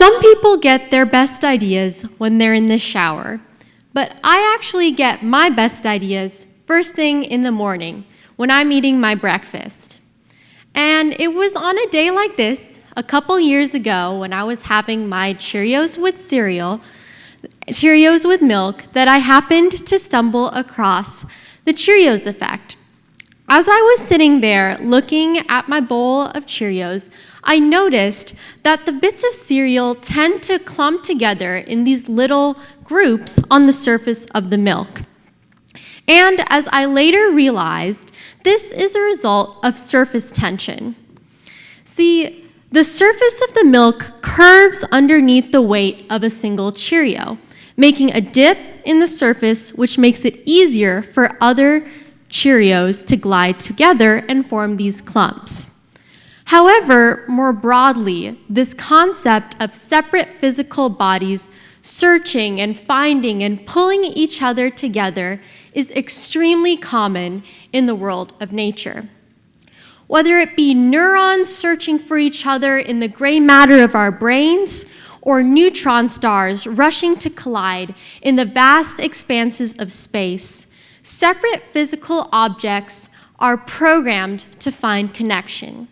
Some people get their best ideas when they're in the shower, but I actually get my best ideas first thing in the morning when I'm eating my breakfast. And it was on a day like this, a couple years ago, when I was having my Cheerios with milk, that I happened to stumble across the Cheerios effect. As I was sitting there looking at my bowl of Cheerios, I noticed that the bits of cereal tend to clump together in these little groups on the surface of the milk. And as I later realized, this is a result of surface tension. See, the surface of the milk curves underneath the weight of a single Cheerio, making a dip in the surface, which makes it easier for other Cheerios to glide together and form these clumps. However, more broadly, this concept of separate physical bodies searching and finding and pulling each other together is extremely common in the world of nature. Whether it be neurons searching for each other in the gray matter of our brains, or neutron stars rushing to collide in the vast expanses of space, separate physical objects are programmed to find connection.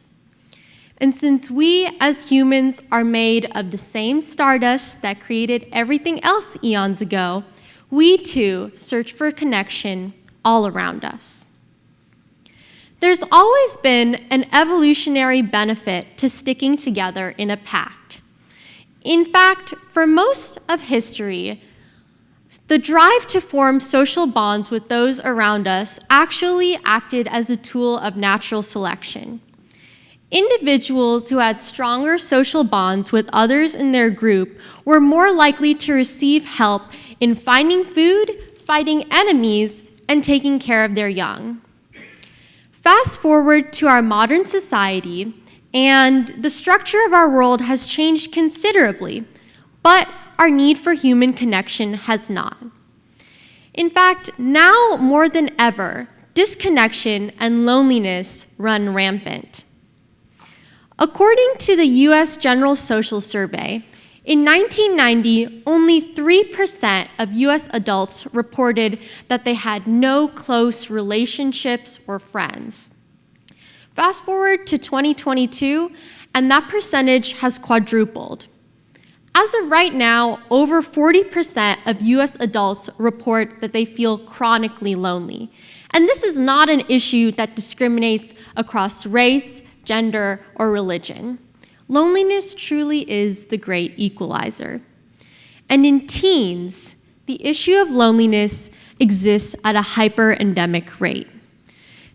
And since we as humans are made of the same stardust that created everything else eons ago, we too search for connection all around us. There's always been an evolutionary benefit to sticking together in a pack. In fact, for most of history, the drive to form social bonds with those around us actually acted as a tool of natural selection. Individuals who had stronger social bonds with others in their group were more likely to receive help in finding food, fighting enemies, and taking care of their young. Fast forward to our modern society, and the structure of our world has changed considerably, but our need for human connection has not. In fact, now more than ever, disconnection and loneliness run rampant. According to the U.S. General Social Survey, in 1990, only 3% of U.S. adults reported that they had no close relationships or friends. Fast forward to 2022, and that percentage has quadrupled. As of right now, over 40% of U.S. adults report that they feel chronically lonely. And this is not an issue that discriminates across race, gender, or religion. Loneliness truly is the great equalizer. And in teens, the issue of loneliness exists at a hyper-endemic rate.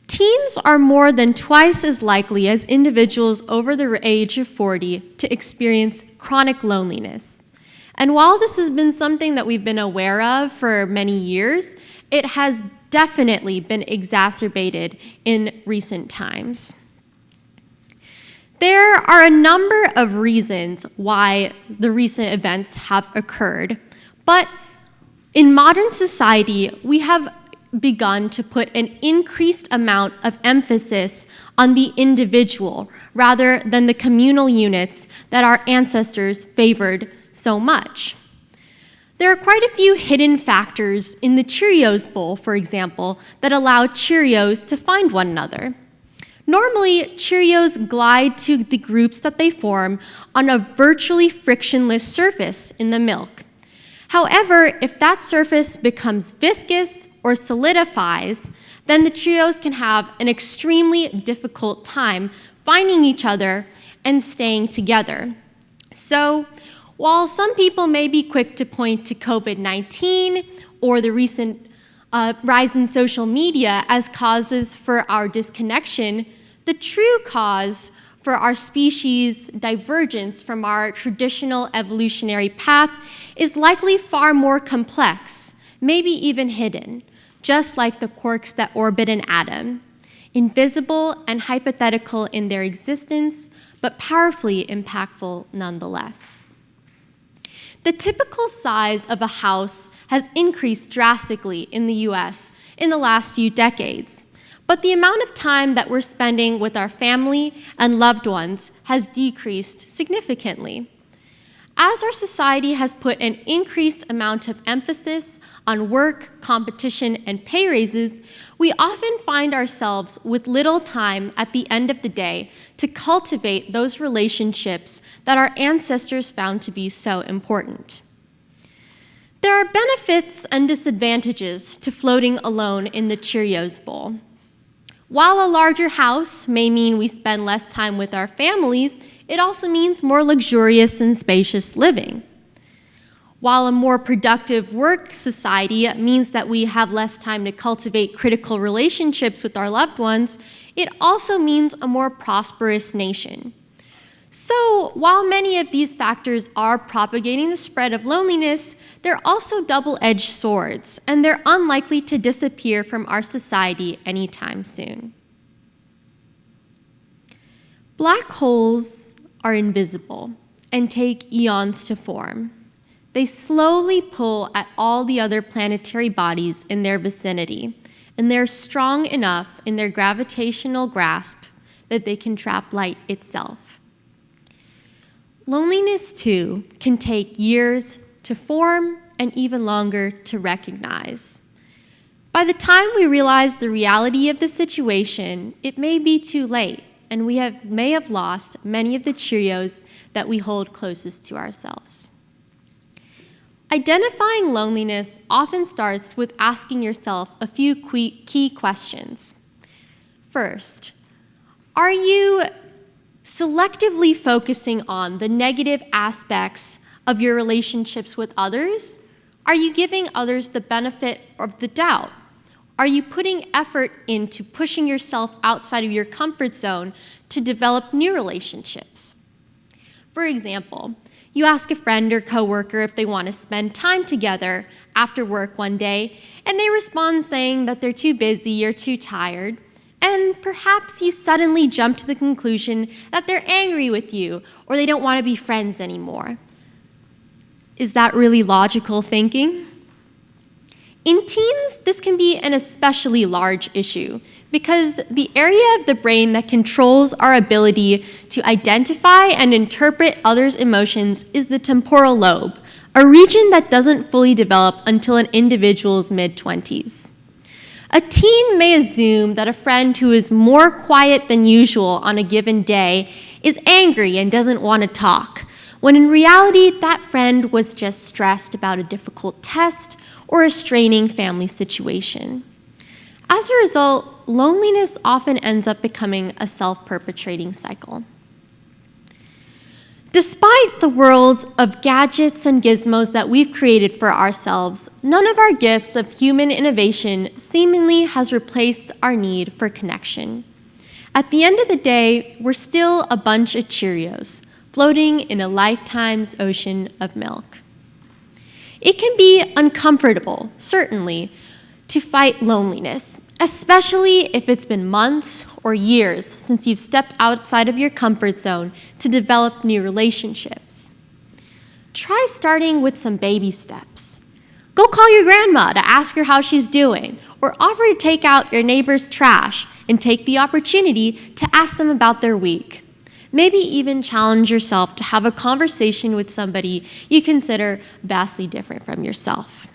Teens are more than twice as likely as individuals over the age of 40 to experience chronic loneliness. And while this has been something that we've been aware of for many years, it has definitely been exacerbated in recent times. There are a number of reasons why the recent events have occurred, but in modern society, we have begun to put an increased amount of emphasis on the individual rather than the communal units that our ancestors favored so much. There are quite a few hidden factors in the Cheerios bowl, for example, that allow Cheerios to find one another. Normally, Cheerios glide to the groups that they form on a virtually frictionless surface in the milk. However, if that surface becomes viscous or solidifies, then the Cheerios can have an extremely difficult time finding each other and staying together. So, while some people may be quick to point to COVID-19 or the recent rise in social media as causes for our disconnection, the true cause for our species' divergence from our traditional evolutionary path is likely far more complex, maybe even hidden, just like the quarks that orbit an atom, invisible and hypothetical in their existence, but powerfully impactful nonetheless. The typical size of a house has increased drastically in the US in the last few decades, but the amount of time that we're spending with our family and loved ones has decreased significantly. As our society has put an increased amount of emphasis on work, competition, and pay raises, we often find ourselves with little time at the end of the day to cultivate those relationships that our ancestors found to be so important. There are benefits and disadvantages to floating alone in the Cheerios bowl. While a larger house may mean we spend less time with our families, it also means more luxurious and spacious living. While a more productive work society means that we have less time to cultivate critical relationships with our loved ones, it also means a more prosperous nation. So, while many of these factors are propagating the spread of loneliness, they're also double-edged swords, and they're unlikely to disappear from our society anytime soon. Black holes are invisible and take eons to form. They slowly pull at all the other planetary bodies in their vicinity, and they're strong enough in their gravitational grasp that they can trap light itself. Loneliness, too, can take years to form and even longer to recognize. By the time we realize the reality of the situation, it may be too late, and we may have lost many of the Cheerios that we hold closest to ourselves. Identifying loneliness often starts with asking yourself a few key questions. First, are you selectively focusing on the negative aspects of your relationships with others? Are you giving others the benefit of the doubt? Are you putting effort into pushing yourself outside of your comfort zone to develop new relationships? For example, you ask a friend or coworker if they want to spend time together after work one day, and they respond saying that they're too busy or too tired. And perhaps you suddenly jump to the conclusion that they're angry with you or they don't want to be friends anymore. Is that really logical thinking? In teens, this can be an especially large issue because the area of the brain that controls our ability to identify and interpret others' emotions is the temporal lobe, a region that doesn't fully develop until an individual's mid-20s. A teen may assume that a friend who is more quiet than usual on a given day is angry and doesn't want to talk, when in reality, that friend was just stressed about a difficult test or a straining family situation. As a result, loneliness often ends up becoming a self-perpetrating cycle. Despite the worlds of gadgets and gizmos that we've created for ourselves, none of our gifts of human innovation seemingly has replaced our need for connection. At the end of the day, we're still a bunch of Cheerios, floating in a lifetime's ocean of milk. It can be uncomfortable, certainly, to fight loneliness, especially if it's been months or years since you've stepped outside of your comfort zone to develop new relationships. Try starting with some baby steps. Go call your grandma to ask her how she's doing, or offer to take out your neighbor's trash and take the opportunity to ask them about their week. Maybe even challenge yourself to have a conversation with somebody you consider vastly different from yourself.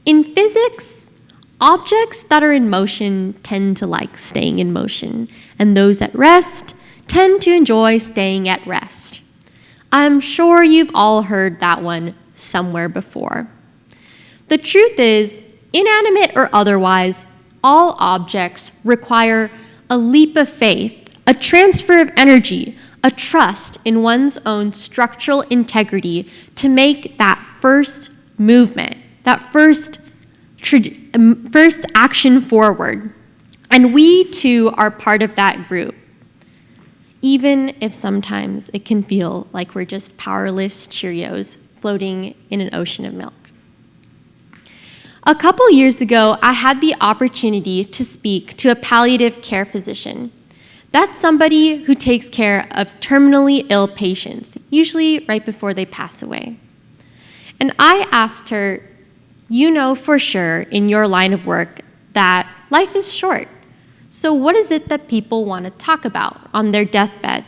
In physics, objects that are in motion tend to like staying in motion, and those at rest tend to enjoy staying at rest. I'm sure you've all heard that one somewhere before. The truth is, inanimate or otherwise, all objects require a leap of faith, a transfer of energy, a trust in one's own structural integrity to make that first movement, that first action forward. And we, too, are part of that group, even if sometimes it can feel like we're just powerless Cheerios floating in an ocean of milk. A couple years ago, I had the opportunity to speak to a palliative care physician. That's somebody who takes care of terminally ill patients, usually right before they pass away. And I asked her, you know for sure in your line of work that life is short. So what is it that people want to talk about on their deathbed?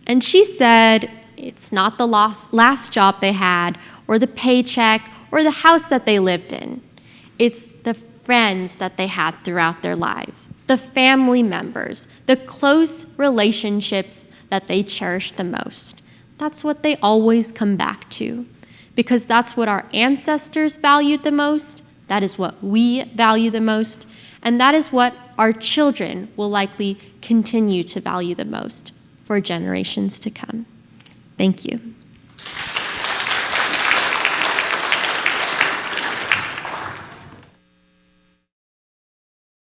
And she said, it's not the last job they had, or the paycheck, or the house that they lived in. It's the friends that they had throughout their lives, the family members, the close relationships that they cherish the most. That's what they always come back to, because that's what our ancestors valued the most, that is what we value the most, and that is what our children will likely continue to value the most for generations to come. Thank you.